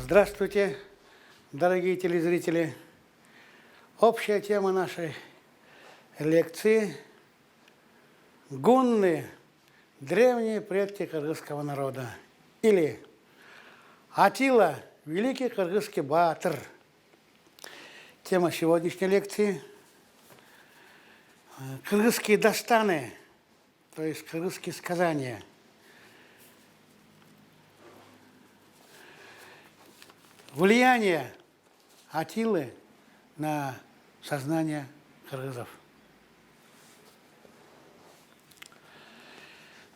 Здравствуйте, дорогие телезрители. Общая тема нашей лекции – гунны, древние предки кыргызского народа. Или Атила, великий кыргызский баатыр. Тема сегодняшней лекции – кыргызские дастаны, то есть кыргызские сказания. Влияние Атилы на сознание кыргызов.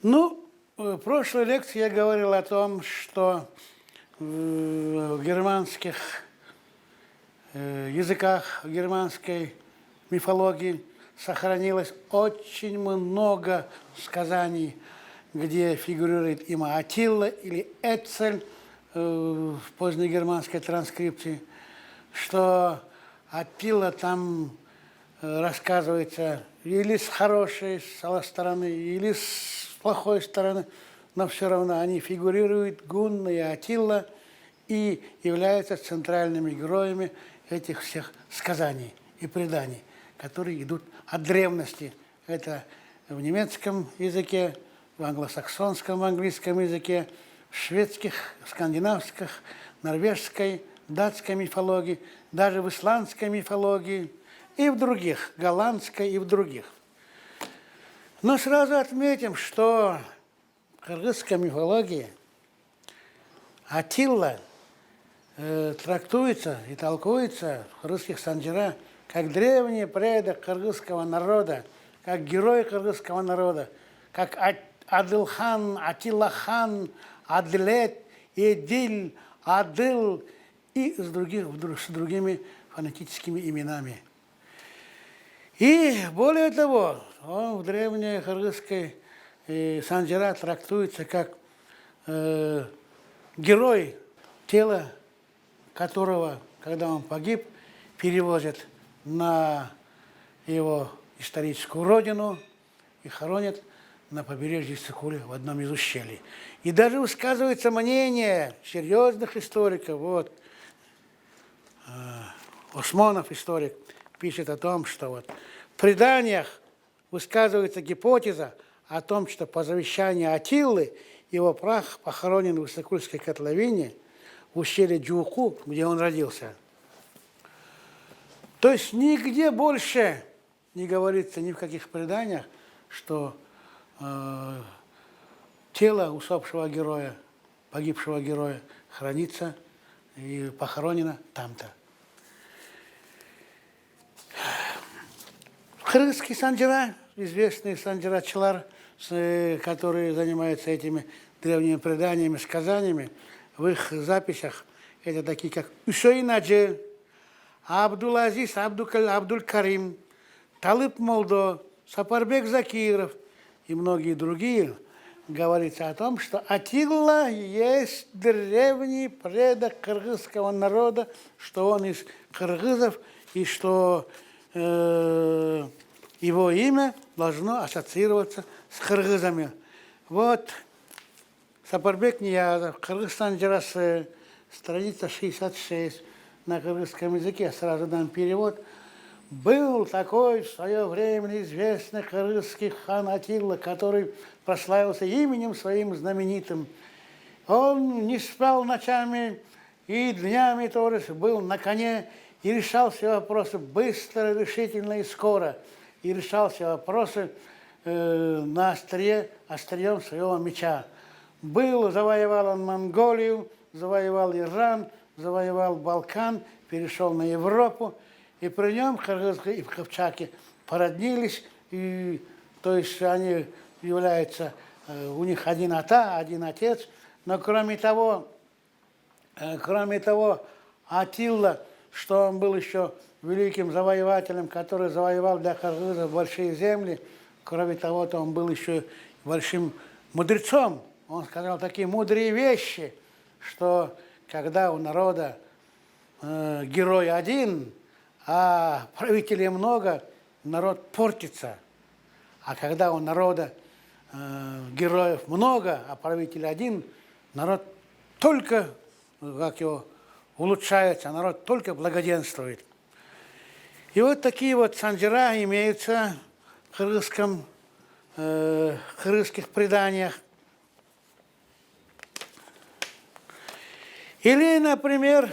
В прошлой лекции я говорил о том, что в германских языках, в германской мифологии сохранилось очень много сказаний, где фигурирует имя Атилла или Эцель в позднегерманской транскрипции, что Атилла там рассказывается или с хорошей стороны, или с плохой стороны, но все равно они фигурируют, гунны и Атилла, и являются центральными героями этих всех сказаний и преданий, которые идут от древности. Это в немецком языке, в англосаксонском, в английском языке, в шведских, скандинавских, норвежской, датской мифологии, даже в исландской мифологии и в других, голландской и в других. Но сразу отметим, что в кыргызской мифологии Атилла трактуется и толкуется в кыргызских санджира как древний предок кыргызского народа, как герой кыргызского народа, как Адылхан, Атилахан, Адлет, Эдиль, Адыл и с другими фонетическими именами. И более того, он в древней кыргызской санджира трактуется как герой, тело которого, когда он погиб, перевозят на его историческую родину и хоронят на побережье Иссык-Кулю в одном из ущелий. И даже высказывается мнение серьезных историков. Осмонов, историк, пишет о том, что в преданиях высказывается гипотеза о том, что по завещанию Атиллы его прах похоронен в Иссык-Кульской котловине в ущелье Джууку, где он родился. То есть нигде больше не говорится ни в каких преданиях, что тело усопшего героя, погибшего героя хранится и похоронено там-то. Кыргызские санджира, известные санджирачылар, которые занимаются этими древними преданиями, сказаниями, в их записях это такие, как Усейн Аджи, Абдул-Азиз Абдуль-Карим, Талып Молдо, Сапарбек Закиров и многие другие, говорится о том, что Атилла есть древний предок кыргызского народа, что он из кыргызов, и что его имя должно ассоциироваться с кыргызами. Сапарбек Ниязов, Кыргызстан Джирасы, страница 66 на кыргызском языке, я сразу дам перевод. Был такой в свое время известный кыргызский хан Атилла, который прославился именем своим знаменитым. Он не спал ночами и днями тоже, был на коне и решал все вопросы быстро, решительно и скоро. И решал все вопросы на острием своего меча. Завоевал он Монголию, завоевал Иран, завоевал Балкан, перешел на Европу. И при нем кыргызы и кыпчаки породнились, и, то есть они являются, у них один ата, один отец. Но кроме того, Атилла, что он был еще великим завоевателем, который завоевал для кыргызов большие земли, кроме того, он был еще большим мудрецом. Он сказал такие мудрые вещи, что когда у народа герой один, а правителей много, народ портится. А когда у народа героев много, а правитель один, народ только, улучшается, народ только благоденствует. И вот такие вот санджира имеются в кыргызских преданиях. Или, например,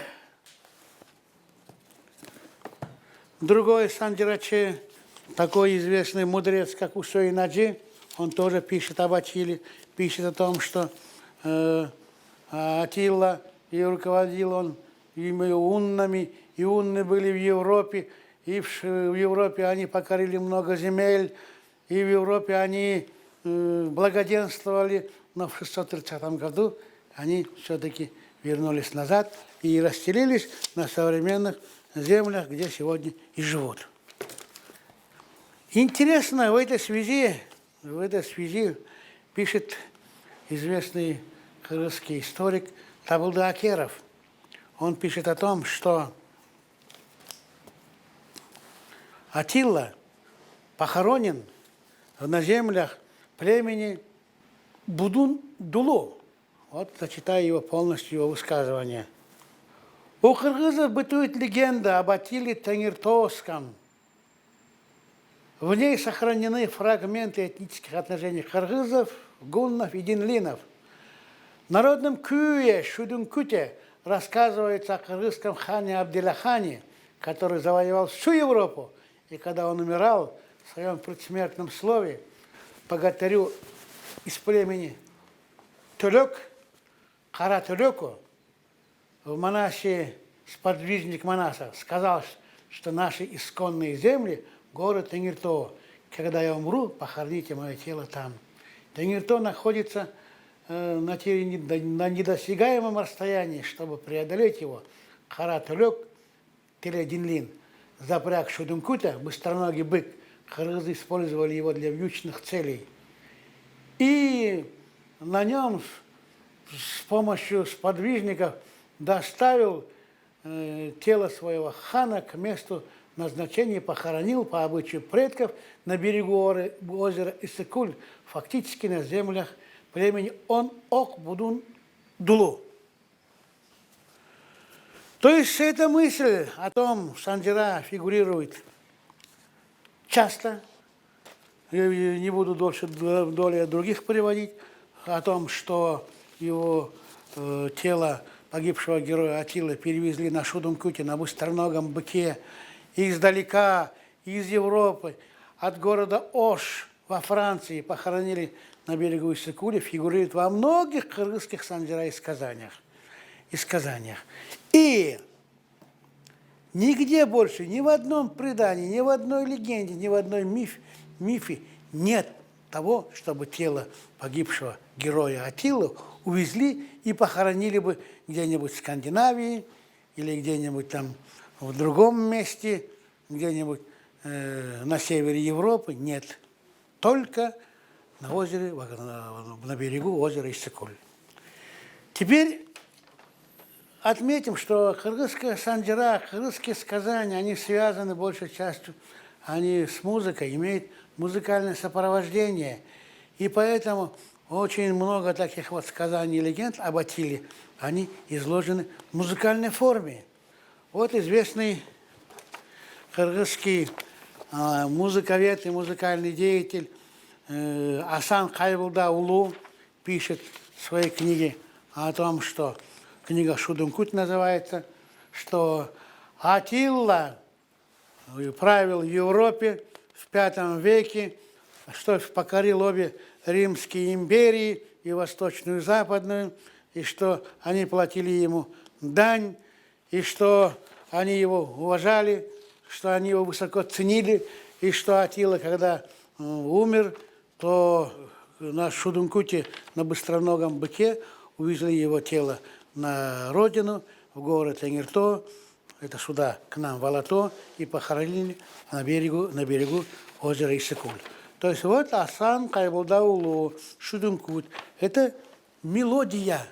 другой санджираче, такой известный мудрец, как Усой Наджи, он тоже пишет об Атиле, пишет о том, что Атилла и руководил он ими уннами, и унны были в Европе, и в Европе они покорили много земель, и в Европе они благоденствовали, но в 630 году они все-таки вернулись назад и расселились на современных землях, где сегодня и живут. Интересно, в этой связи пишет известный кыргызский историк Табылды Акеров. Он пишет о том, что Атилла похоронен на землях племени Будун-Дулу. Вот зачитаю его полностью, его высказывание. У кыргызов бытует легенда об Атиле Тengirtovском. В ней сохранены фрагменты этнических отношений кыргызов, гуннов и динлинов. В народном кюе Шудункуте рассказывается о кыргызском хане Абдилахане, который завоевал всю Европу, и когда он умирал в своем предсмертном слове богатырю из племени Тулек, Кара Тулеку, в монасе сподвижник монаса сказал, что наши исконные земли – город Тенгиртово. Когда я умру, похороните мое тело там. Тенгиртово находится на недосягаемом расстоянии. Чтобы преодолеть его, Кара Тулек, Телединлин, запряг Шудункута, быстроногий бык, кыргызы использовали его для вьючных целей. И на нем с помощью сподвижников доставил тело своего хана к месту назначения, похоронил по обычаю предков на берегу озера Иссыкуль, фактически на землях племени Он-Ок-Будун-Дулу. То есть эта мысль о том, санджира фигурирует часто, я не буду дольше доли других приводить, о том, что его тело погибшего героя Атилы перевезли на Шудункуте, на быстроногом быке, издалека, из Европы, от города Ош во Франции, похоронили на берегу Иссыкуля, фигурирует во многих кыргызских санджира и сказаниях. И нигде больше, ни в одном предании, ни в одной легенде, ни в одной мифе нет того, чтобы тело погибшего героя Атилы увезли и похоронили бы где-нибудь в Скандинавии или где-нибудь там в другом месте, где-нибудь на севере Европы. Нет, только на озере, на берегу озера Иссыкуль. Теперь отметим, что кыргызская санджира, кыргызские сказания, они связаны большей частью, они с музыкой, имеют музыкальное сопровождение. И поэтому очень много таких вот сказаний и легенд об Атиле, они изложены в музыкальной форме. Вот известный кыргызский музыковед и музыкальный деятель Асан Кайбылдаулу пишет в своей книге о том, что книга Шудункут называется, что Атилла правил в Европе в V веке, что покорил обе римские империи, и восточную, и западную, и что они платили ему дань, и что они его уважали, что они его высоко ценили, и что Атилла, когда умер, то на Шудункуте, на быстроногом быке, увезли его тело на родину, в город Тенгиртово, это сюда, к нам, в Алато, и похоронили на берегу озера Иссыкуль. То есть вот Асан Кайбылдаулу, Шудункут, это мелодия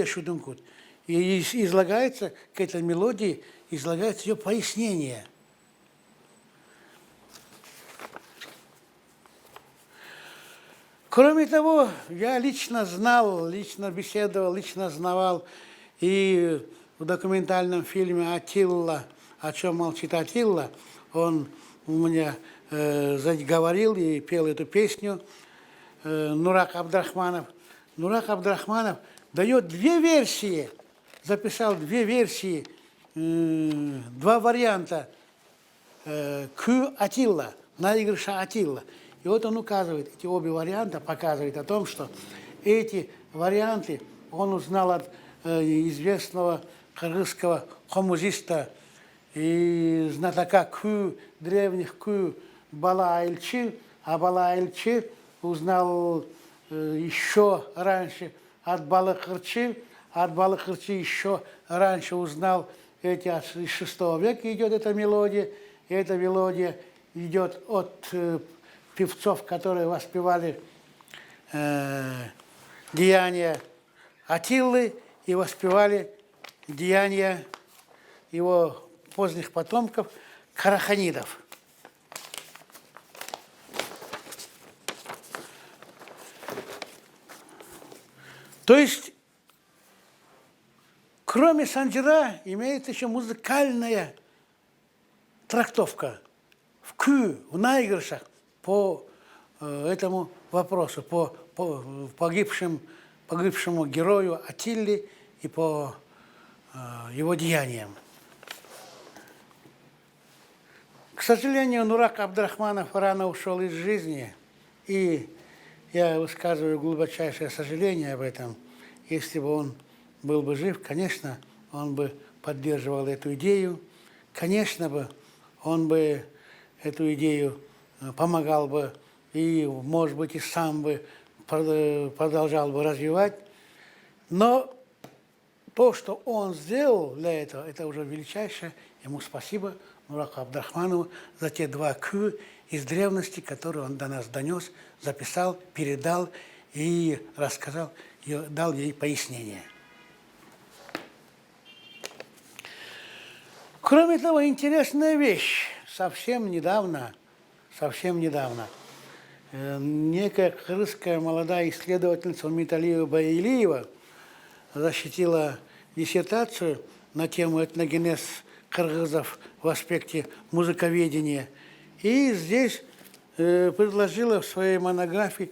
Шудункут. И излагается, к этой мелодии излагается ее пояснение. Кроме того, я лично знал, лично беседовал, лично знавал и в документальном фильме «Аттила», «О чем молчит Аттила», он у меня говорил и пел эту песню, Нурак Абдрахманов. Нурак Абдрахманов дает две версии, записал две версии, два варианта к Аттила, наигрыша Аттила. И вот он указывает, эти обе варианта показывают о том, что эти варианты он узнал от известного кыргызского коммузиста и знатока древних Бала Эльчи, а Бала Эльчи узнал еще раньше от Балы Кырчи, от Балы Кырчи еще раньше узнал эти от VI века идет эта мелодия, и эта мелодия идет от певцов, которые воспевали деяния Аттилы и воспевали деяния его поздних потомков караханидов. То есть, кроме санджира, имеется еще музыкальная трактовка в наигрышах по этому вопросу, по погибшему герою Аттиле и по его деяниям. К сожалению, Нурак Абдрахманов рано ушел из жизни, и я высказываю глубочайшее сожаление об этом. Если бы он был бы жив, конечно, он бы поддерживал эту идею, конечно бы он бы эту идею помогал бы и, может быть, и сам бы продолжал бы развивать. Но то, что он сделал для этого, это уже величайшее. Ему спасибо, Нураку Абдрахманову, за те два из древности, которые он до нас донес, записал, передал и рассказал, и дал ей пояснение. Кроме того, интересная вещь. Совсем недавно, некая кыргызская молодая исследовательница Умиталиева Баилиева защитила диссертацию на тему этногенез кыргызов в аспекте музыковедения. И здесь предложила в своей монографии,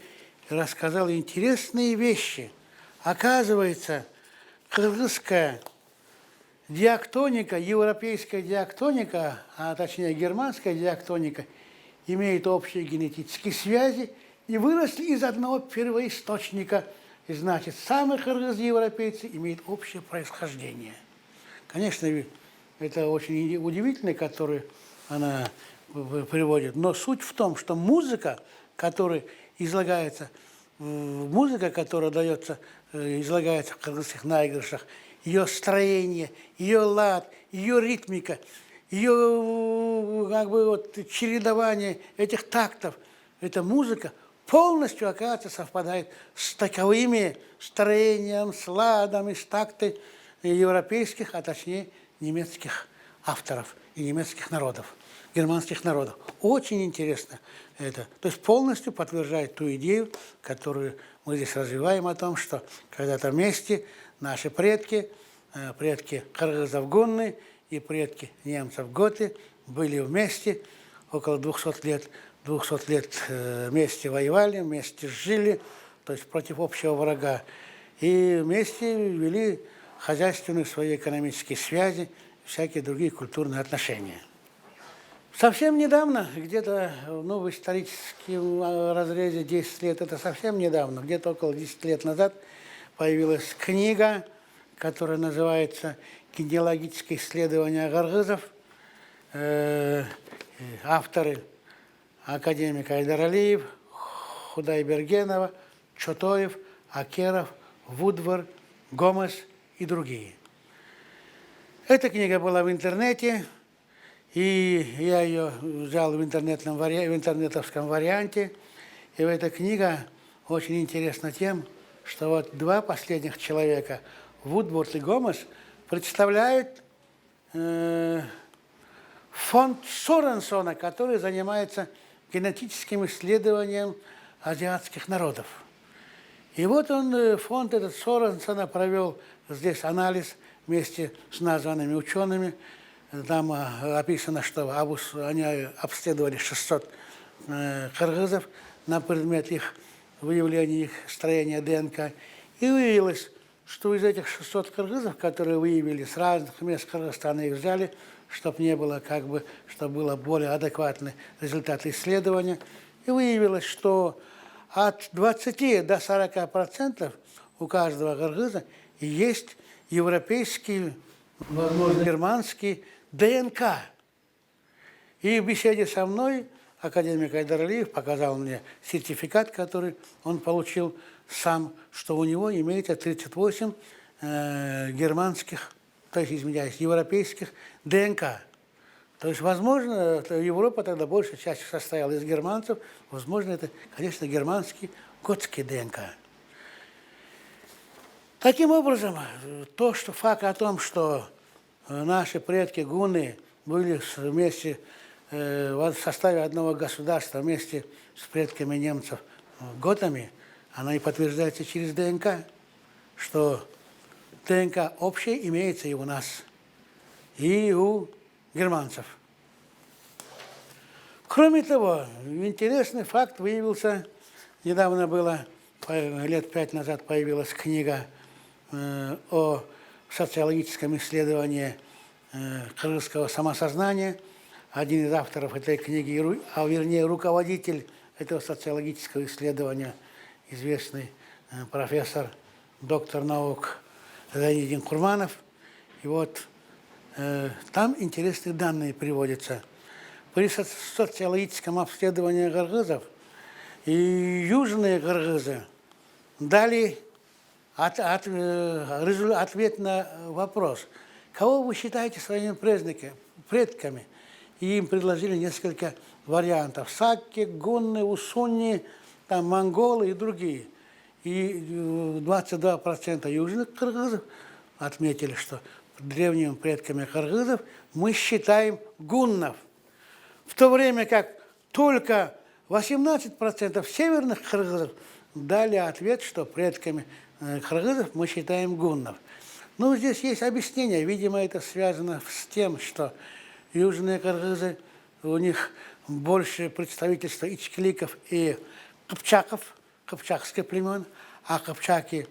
рассказала интересные вещи. Оказывается, кыргызская диактоника, европейская диактоника, а точнее германская диактоника, имеют общие генетические связи и выросли из одного первоисточника. И значит, сами кыргызы-европейцы имеют общее происхождение. Конечно, это очень удивительно, которую она приводит. Но суть в том, что музыка, которая излагается излагается в кыргызских наигрышах, ее строение, ее лад, ее ритмика, ее чередование этих тактов, эта музыка полностью, оказывается, совпадает с таковыми строением, с ладом и с тактой европейских, а точнее немецких авторов и немецких народов, германских народов. Очень интересно это. То есть полностью подтверждает ту идею, которую мы здесь развиваем, о том, что когда-то вместе наши предки кыргызов гунны и предки немцев готы были вместе около 200 лет. 200 лет вместе воевали, вместе жили, то есть против общего врага. И вместе вели хозяйственные свои экономические связи, всякие другие культурные отношения. Совсем недавно, где-то в историческом разрезе 10 лет, это совсем недавно, где-то около 10 лет назад появилась книга, которая называется «Генеалогические исследования кыргызов». Авторы академик Айдаралиев, Худайбергенова, Чотоев, Акеров, Вудвар, Гомес и другие. Эта книга была в интернете, и я ее взял в интернетовском варианте. И эта книга очень интересна тем, что вот два последних человека, Вудвард и Гомес, представляют фонд Соренсона, который занимается генетическим исследованием азиатских народов. И вот он, фонд этот Соренсона, провел здесь анализ вместе с названными учеными. Там описано, что они обследовали 600 кыргызов на предмет их выявления их строения ДНК. И выявилось, что из этих 600 кыргызов, которые выявили с разных мест Кыргызстана, их взяли, чтобы не было, чтобы было более адекватный результат исследования. И выявилось, что от 20 до 40% у каждого кыргыза есть европейский, возможно, германский ДНК. И в беседе со мной академик Айдарлиев показал мне сертификат, который он получил сам, что у него имеется 38 германских, то есть, извиняюсь, европейских ДНК. То есть, возможно, Европа тогда большей частью состояла из германцев, возможно, это, конечно, германский готский ДНК. Таким образом, факт о том, что наши предки гунны были вместе в составе одного государства вместе с предками немцев готами, она и подтверждается через ДНК, что ДНК общая имеется и у нас, и у германцев. Кроме того, интересный факт выявился, недавно было, лет 5 назад появилась книга о социологическом исследовании кыргызского самосознания. Один из авторов этой книги, вернее, руководитель этого социологического исследования, известный профессор, доктор наук Леонид Курманов. И вот там интересные данные приводятся. При социологическом обследовании кыргызов и южные кыргызы дали ответ на вопрос, кого вы считаете своими предками? И им предложили несколько вариантов. Сакки, гунны, усунни, там, монголы и другие. И 22% южных кыргызов отметили, что древними предками кыргызов мы считаем гуннов. В то время как только 18% северных кыргызов дали ответ, что предками кыргызов мы считаем гуннов. Ну, здесь есть объяснение. Видимо, это связано с тем, что южные кыргызы, у них больше представительства ичкиликов и кыпчаков, кыпчакских племен, а кыпчаки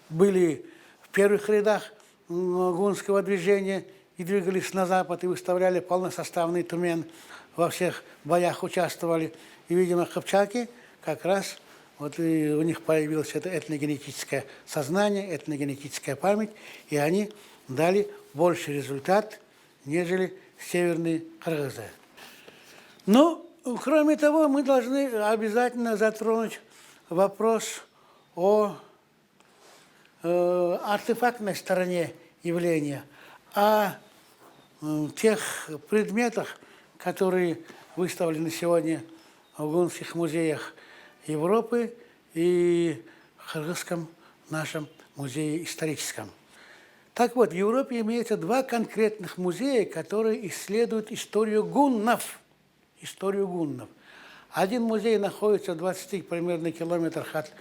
были в первых рядах гунского движения и двигались на запад, и выставляли полносоставный Тумен, во всех боях участвовали. И, видимо, кыпчаки как раз, вот и у них появилось это этногенетическое сознание, этногенетическая память, и они дали больший результат, нежели северные кыргызы. Но, кроме того, мы должны обязательно затронуть вопрос о артефактной стороне явления, о тех предметах, которые выставлены сегодня в гунских музеях Европы и в Кыргызском нашем музее историческом. Так вот, в Европе имеется 2 конкретных музея, которые исследуют историю гуннов. Историю гуннов. Один музей находится в 20 примерно километрах от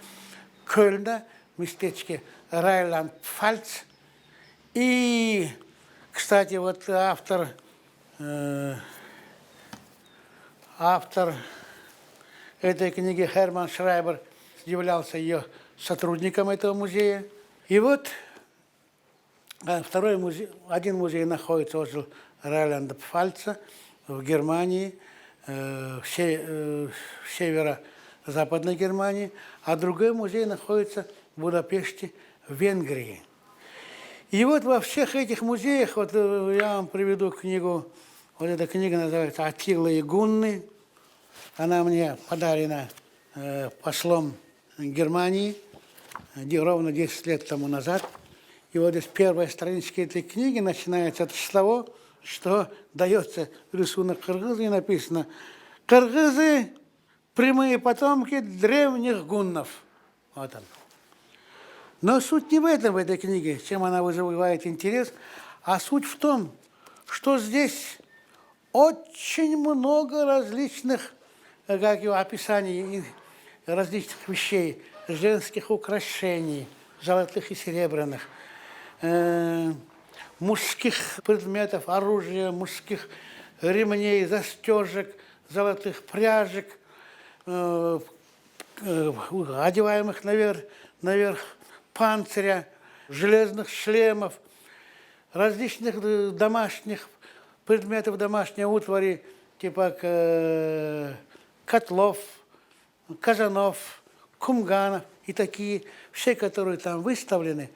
Кёльна, в местечке Райланд-Пфальц. И, кстати, вот автор этой книги Херман Шрайбер являлся ее сотрудником этого музея. И вот один музей находится возле Райланда-Пфальца в Германии, в северо-западной Германии, а другой музей находится в Будапеште, в Венгрии. И вот во всех этих музеях, вот я вам приведу книгу, вот эта книга называется «Аттила и гунны». Она мне подарена послом Германии ровно 10 лет тому назад. И вот здесь первая страничка этой книги начинается с того, что дается рисунок кыргыза, и написано «Кыргызы – прямые потомки древних гуннов». Вот он. Но суть не в этом, в этой книге, чем она вызывает интерес, а суть в том, что здесь очень много различных описаний различных вещей женских украшений, золотых и серебряных, мужских предметов, оружия, мужских ремней, застежек, золотых пряжек, одеваемых наверх панциря, железных шлемов, различных домашних предметов домашней утвари, типа котлов, казанов, кумганов и такие, все, которые там выставлены,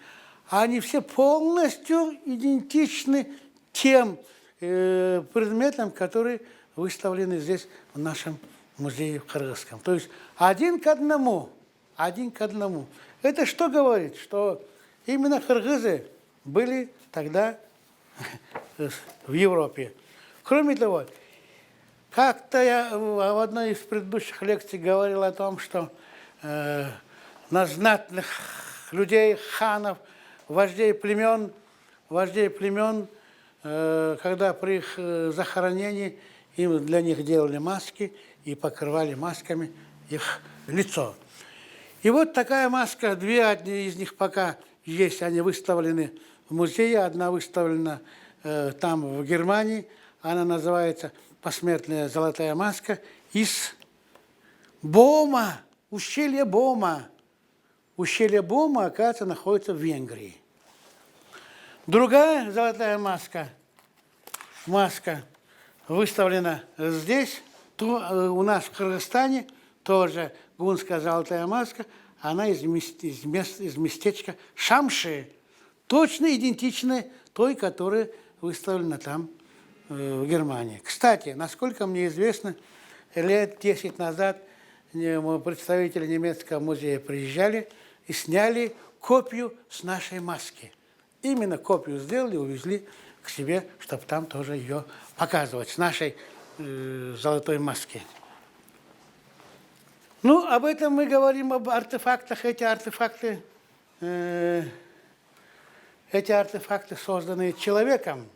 они все полностью идентичны тем предметам, которые выставлены здесь в нашем музее в Кыргызском. То есть один к одному. Это что говорит? Что именно кыргызы были тогда в Европе. Кроме того, как-то я в одной из предыдущих лекций говорил о том, что на знатных людей, ханов, вождей племен, когда при их захоронении им для них делали маски и покрывали масками их лицо. И вот такая маска, одни из них пока есть, они выставлены в музее, одна выставлена там, в Германии, она называется «Посмертная золотая маска» из Бома, ущелья Бома. Ущелье Бома, оказывается, находится в Венгрии. Другая золотая маска выставлена здесь, у нас в Кыргызстане, тоже гунская золотая маска, она из местечка Шамши, точно идентичная той, которая выставлена там, в Германии. Кстати, насколько мне известно, лет 10 назад представители немецкого музея приезжали и сняли копию с нашей маски. Именно копию сделали, увезли к себе, чтобы там тоже ее показывать, с нашей золотой маски. Ну, об этом мы говорим, об артефактах. Эти артефакты созданы человеком.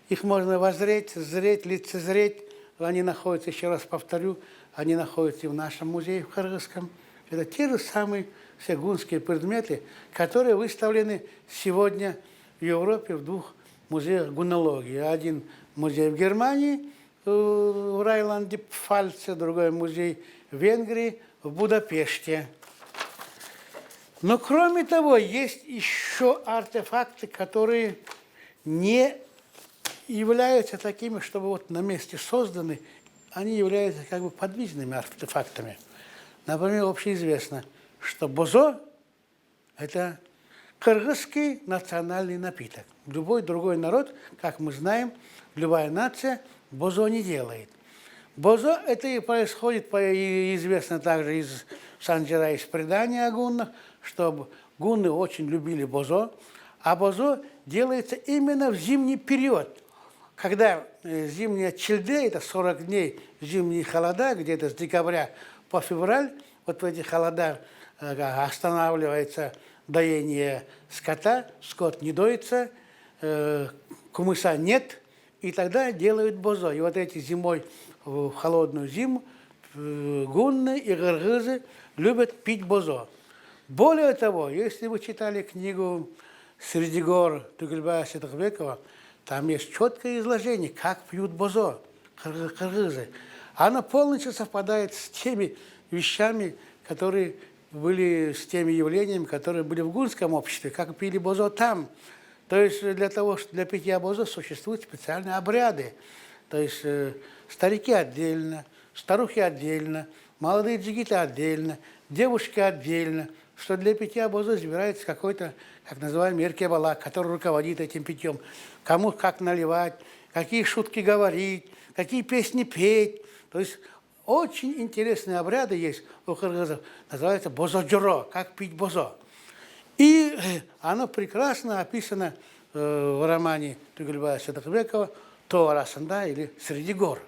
Их можно воззреть, зреть, лицезреть. Они находятся, еще раз повторю, они находятся и в нашем музее в Кыргызском. Это те же самые все гунские предметы, которые выставлены сегодня в Европе в двух музеях гунологии. Один музей в Германии, в Райланде Пфальце, другой музей в Венгрии, в Будапеште. Но кроме того, есть еще артефакты, которые не являются такими, чтобы вот на месте созданы, они являются как бы подвижными артефактами. Например, общеизвестно, что бозо – это кыргызский национальный напиток. Любой другой народ, как мы знаем, любая нация бозо не делает. Бозо – это и происходит, известно также из Санжира, из предания о гуннах, что гунны очень любили бозо, а бозо делается именно в зимний период, когда зимняя чельде, это 40 дней зимние холода, где-то с декабря по февраль, вот в эти холода останавливается доение скота, скот не доится, кумыса нет, и тогда делают бозо. И вот эти зимой, в холодную зиму, гунны и кыргызы любят пить бозо. Более того, если вы читали книгу «Среди гор» Тугельбая Сетахбекова, там есть четкое изложение, как пьют бозо кыргызы. Оно полностью совпадает с теми вещами, которые были, с теми явлениями, которые были в гунском обществе, как пили бозо там. То есть для питья бозо существуют специальные обряды. То есть старики отдельно, старухи отдельно, молодые джигиты отдельно, девушки отдельно, что для питья бозо избирается какой-то, как называемый эркебала, который руководит этим питьем. Кому как наливать, какие шутки говорить, какие песни петь. То есть очень интересные обряды есть у кыргызов. Называется бозо-джуро, как пить бозо. И оно прекрасно описано в романе Тугельбая Сетахбекова «То арасында» или «Среди гор».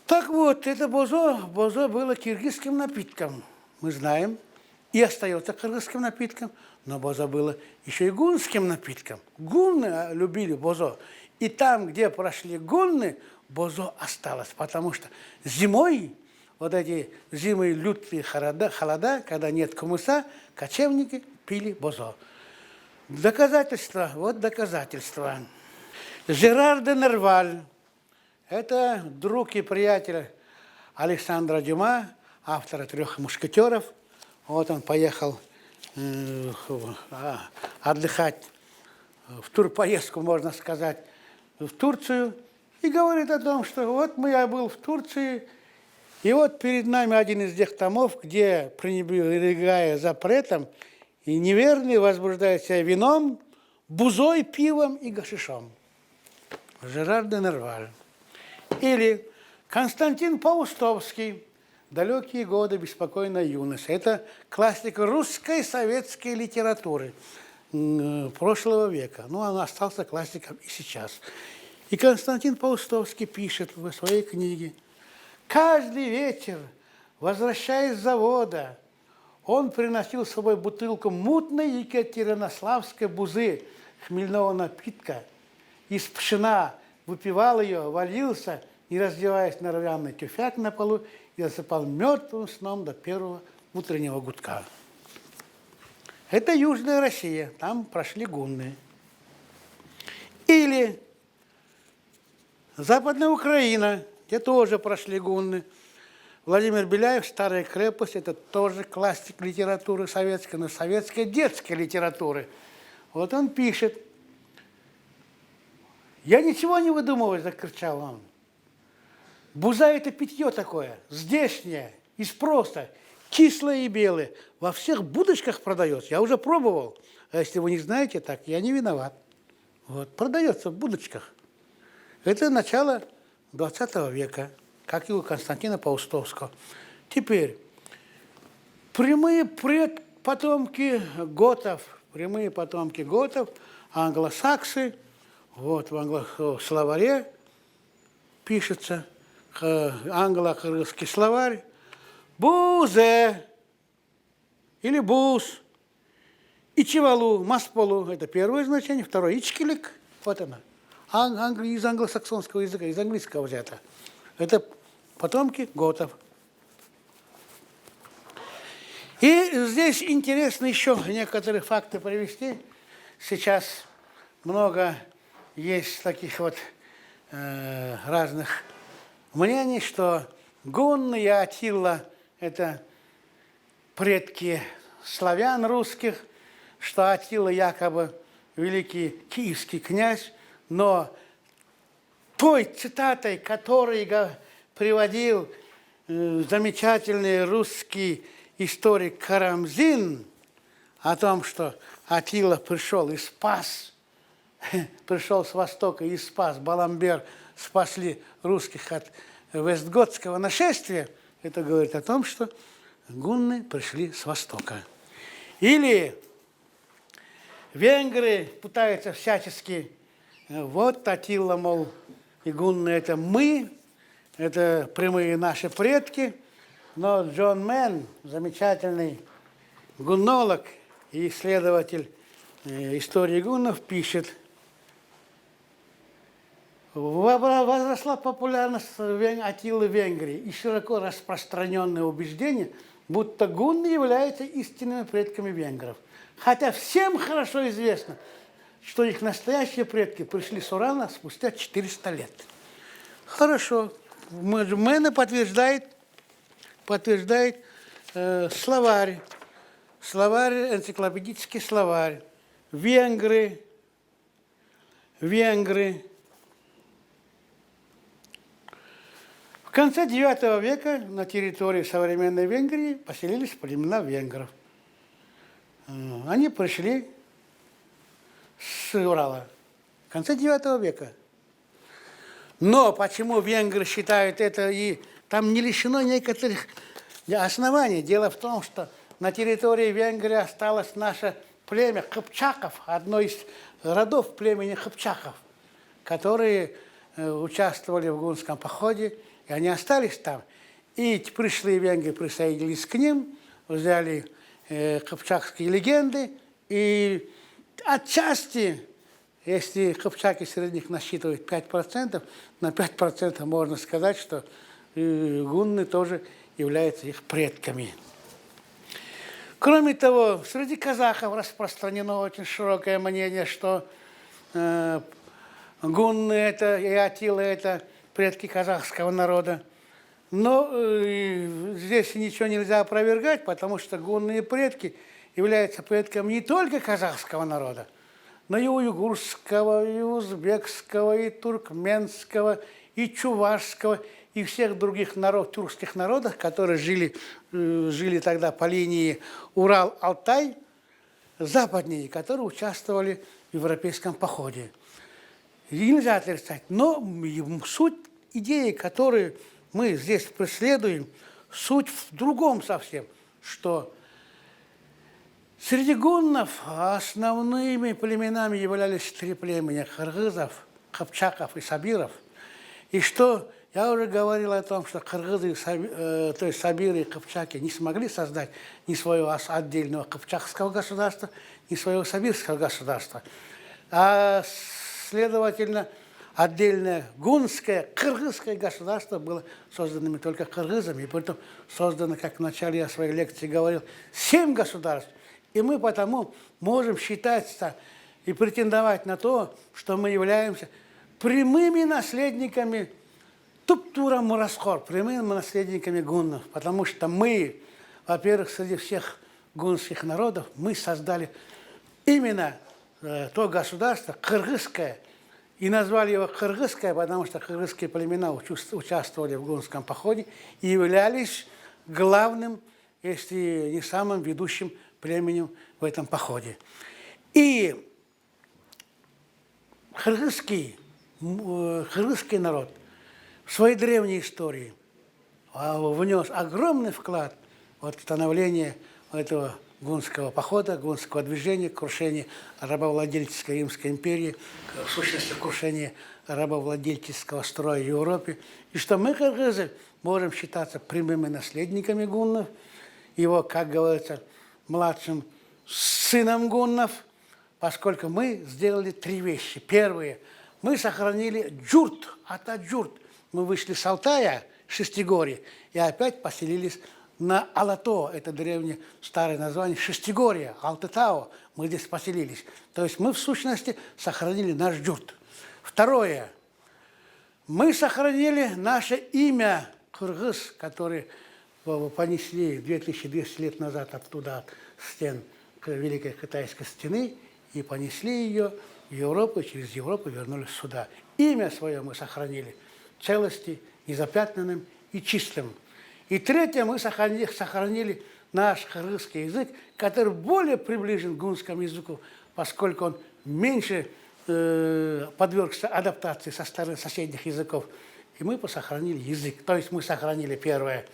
Так вот, это бозо было киргизским напитком, мы знаем, и остается кыргызским напитком, но бозо было еще и гунским напитком. Гунны любили бозо, и там, где прошли гунны, бозо осталось, потому что зимой вот эти зимы, лютые холода, когда нет кумыса, кочевники пили бозо. Доказательства, вот доказательства. Жерар де Нерваль, это друг и приятель Александра Дюма, автора «Трех мушкетеров». Вот он поехал отдыхать в турпоездку, можно сказать, в Турцию. И говорит о том, что вот я был в Турции, и вот перед нами один из тех томов, где, пренебрегая запретом, и неверный возбуждает себя вином, бузой, пивом и гашишом. Жерар де Нерваль. Или Константин Паустовский, «Далекие годы беспокойной юности». Это классика русской советской литературы прошлого века. Ну, она остался классиком и сейчас. И Константин Паустовский пишет в своей книге: «Каждый вечер, возвращаясь с завода, он приносил с собой бутылку мутной екатеринославской бузы, хмельного напитка, из пшена, выпивал ее, валился, не раздеваясь на рваный тюфяк на полу, и засыпал мертвым сном до первого утреннего гудка». Это Южная Россия, там прошли гунны. Или Западная Украина, где тоже прошли гунны. Владимир Беляев «Старая крепость» – это тоже классик литературы советской, но советской детской литературы. Вот он пишет: «Я ничего не выдумываю», – закричал он. «Буза – это питье такое, здешнее, из проста, кислое и белое. Во всех будочках продается. Я уже пробовал. А если вы не знаете, так я не виноват. Вот, продается в будочках». Это начало 20 века, как и у Константина Паустовского. Теперь, прямые потомки готов, англосаксы, вот в словаре пишется, англо-русский словарь, бузе или буз, ичевалу, масполу, это первое значение, второе ичкелик, вот она, из англосаксонского языка, из английского взято. Это потомки готов. И здесь интересно еще некоторые факты привести. Сейчас много есть таких вот разных мнений, что гунны и Аттила – это предки славян русских, что Аттила якобы великий киевский князь, но той цитатой, которую приводил замечательный русский историк Карамзин о том, что Аттила пришел и спас, пришел с востока и спас, Баламбер спасли русских от вестготского нашествия, это говорит о том, что гунны пришли с востока. Или венгры пытаются всячески, вот Аттила, мол, и гунны – это мы, это прямые наши предки, но Джон Мэн, замечательный гуннолог и исследователь истории гуннов, пишет: возросла популярность Аттилы в Венгрии и широко распространенное убеждение, будто гунны являются истинными предками венгров. Хотя всем хорошо известно, что их настоящие предки пришли с Урала спустя 400 лет. Хорошо. Мэна подтверждает словарь, энциклопедический словарь. Венгры. В конце IX века на территории современной Венгрии поселились племена венгров. Они пришли с Урала в конце IX века. Но почему венгры считают это, и там не лишено некоторых оснований. Дело в том, что на территории Венгрии осталось наше племя Кыпчаков, одно из родов племени Кыпчаков, которые участвовали в гунском походе, и они остались там. И пришли венгры, присоединились к ним, взяли кыпчакские легенды, и отчасти, если кыпчаки среди них насчитывают 5%, на 5% можно сказать, что гунны тоже являются их предками. Кроме того, среди казахов распространено очень широкое мнение, что гунны это и атилы это предки казахского народа. Но здесь ничего нельзя опровергать, потому что гунные предки являются предками не только казахского народа, но и уйгурского, и узбекского, и туркменского, и чувашского, и всех других тюркских народов, которые жили тогда по линии Урал-Алтай, западнее, которые участвовали в европейском походе. И нельзя отрицать. Но суть идеи, которую мы здесь преследуем, суть в другом совсем, что среди гуннов основными племенами являлись три племени – кыргызов, кыпчаков и сабиров. И что я уже говорил о том, что кыргызы, то есть сабиры и кыпчаки не смогли создать ни своего отдельного кыпчакского государства, ни своего сабирского государства. А следовательно, отдельное гунское, кыргызское государство было создано только кыргызами, и поэтому создано, как в начале я своей лекции говорил, 7 государств. И мы потому можем считаться и претендовать на то, что мы являемся прямыми наследниками Туптура Мурасхор, прямыми наследниками гуннов, потому что мы, во-первых, среди всех гунских народов, мы создали именно то государство, кыргызское, и назвали его кыргызское, потому что кыргызские племена участвовали в гунском походе и являлись главным, если не самым ведущим племенем в этом походе. И кыргызский народ в своей древней истории внес огромный вклад в становление этого гунского похода, гунского движения, крушения рабовладельческой Римской империи, в сущности, крушения рабовладельческого строя в Европе. И что мы, кыргызы, можем считаться прямыми наследниками гуннов, его, как говорится, младшим сыном гуннов, поскольку мы сделали 3 вещи. Первое. Мы сохранили джурт, ата-джурт. Мы вышли с Алтая, Шестигорья, и опять поселились на Алато, это древнее старое название, Шестигорье, Алтытау, мы здесь поселились. То есть мы в сущности сохранили наш джурт. Второе. Мы сохранили наше имя кыргыз, которое понесли 2200 лет назад оттуда, от стен Великой Китайской стены, и понесли ее в Европу, и через Европу вернулись сюда. Имя свое мы сохранили в целости, незапятнанным и чистым. И третье, мы сохранили наш кыргызский язык, который более приближен к гунскому языку, поскольку он меньше подвергся адаптации со стороны соседних языков. И мы сохранили язык. То есть мы сохранили первое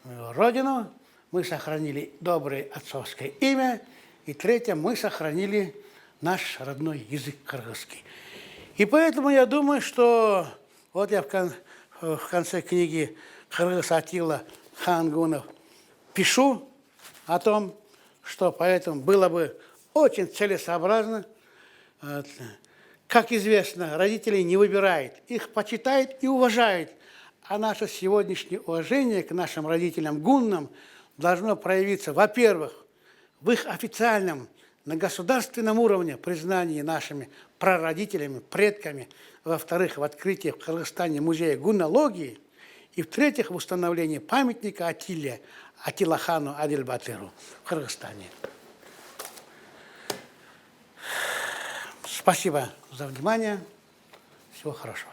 родину, мы сохранили доброе отцовское имя, и третье, мы сохранили наш родной язык кыргызский. И поэтому я думаю, что вот я в конце книги Кыргыз Атилла хан гунов пишу о том, что поэтому было бы очень целесообразно, как известно, родителей не выбирает, их почитает и уважает, а наше сегодняшнее уважение к нашим родителям гуннам должно проявиться, во-первых, в их официальном, на государственном уровне признании нашими прародителями, предками, во-вторых, в открытии в Кыргызстане музея гуннологии, и в-третьих, в установлении памятника Атилле, Атиллахану Адильбатыру в Кыргызстане. Спасибо за внимание. Всего хорошего.